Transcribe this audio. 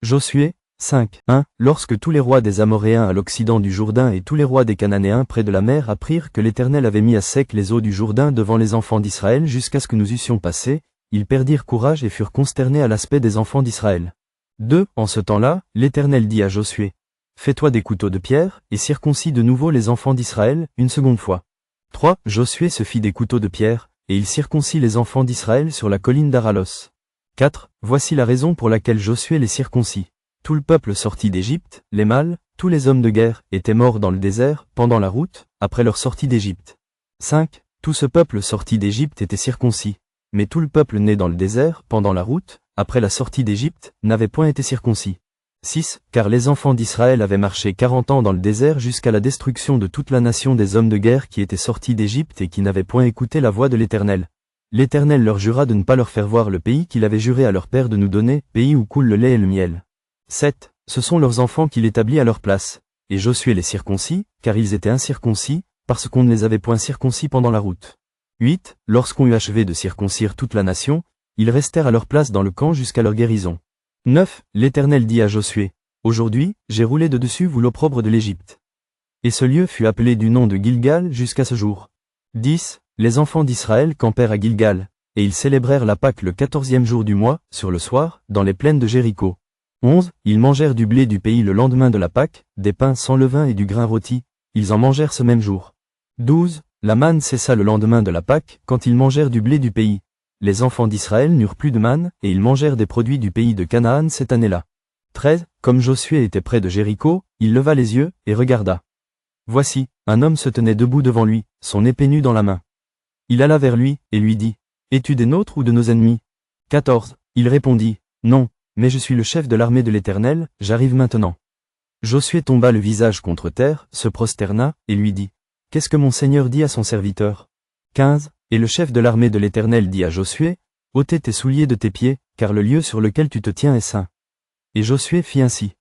Josué, 5. 1. Lorsque tous les rois des Amoréens à l'occident du Jourdain et tous les rois des Cananéens près de la mer apprirent que l'Éternel avait mis à sec les eaux du Jourdain devant les enfants d'Israël jusqu'à ce que nous eussions passé, ils perdirent courage et furent consternés à l'aspect des enfants d'Israël. 2. En ce temps-là, l'Éternel dit à Josué, fais-toi des couteaux de pierre, et circoncis de nouveau les enfants d'Israël, une seconde fois. 3. Josué se fit des couteaux de pierre, et il circoncit les enfants d'Israël sur la colline d'Aralos. 4. Voici la raison pour laquelle Josué les circoncit. Tout le peuple sorti d'Égypte, les mâles, tous les hommes de guerre, étaient morts dans le désert, pendant la route, après leur sortie d'Égypte. 5. Tout ce peuple sorti d'Égypte était circoncis. Mais tout le peuple né dans le désert, pendant la route, après la sortie d'Égypte, n'avait point été circoncis. 6. Car les enfants d'Israël avaient marché 40 ans dans le désert jusqu'à la destruction de toute la nation des hommes de guerre qui étaient sortis d'Égypte et qui n'avaient point écouté la voix de l'Éternel. L'Éternel leur jura de ne pas leur faire voir le pays qu'il avait juré à leur père de nous donner, pays où coule le lait et le miel. 7. Ce sont leurs enfants qu'il établit à leur place. Et Josué les circoncis, car ils étaient incirconcis, parce qu'on ne les avait point circoncis pendant la route. 8. Lorsqu'on eut achevé de circoncire toute la nation, ils restèrent à leur place dans le camp jusqu'à leur guérison. 9. L'Éternel dit à Josué, aujourd'hui, j'ai roulé de dessus vous l'opprobre de l'Égypte. Et ce lieu fut appelé du nom de Gilgal jusqu'à ce jour. 10. Les enfants d'Israël campèrent à Gilgal, et ils célébrèrent la Pâque le 14e jour du mois, sur le soir, dans les plaines de Jéricho. 11. Ils mangèrent du blé du pays le lendemain de la Pâque, des pains sans levain et du grain rôti, ils en mangèrent ce même jour. 12. La manne cessa le lendemain de la Pâque, quand ils mangèrent du blé du pays. Les enfants d'Israël n'eurent plus de manne, et ils mangèrent des produits du pays de Canaan cette année-là. 13. Comme Josué était près de Jéricho, il leva les yeux, et regarda. Voici, un homme se tenait debout devant lui, son épée nue dans la main. Il alla vers lui, et lui dit, es-tu des nôtres ou de nos ennemis? 14. Il répondit, non, mais je suis le chef de l'armée de l'Éternel, j'arrive maintenant. Josué tomba le visage contre terre, se prosterna, et lui dit, qu'est-ce que mon Seigneur dit à son serviteur? 15. Et le chef de l'armée de l'Éternel dit à Josué, ôtez tes souliers de tes pieds, car le lieu sur lequel tu te tiens est saint. Et Josué fit ainsi.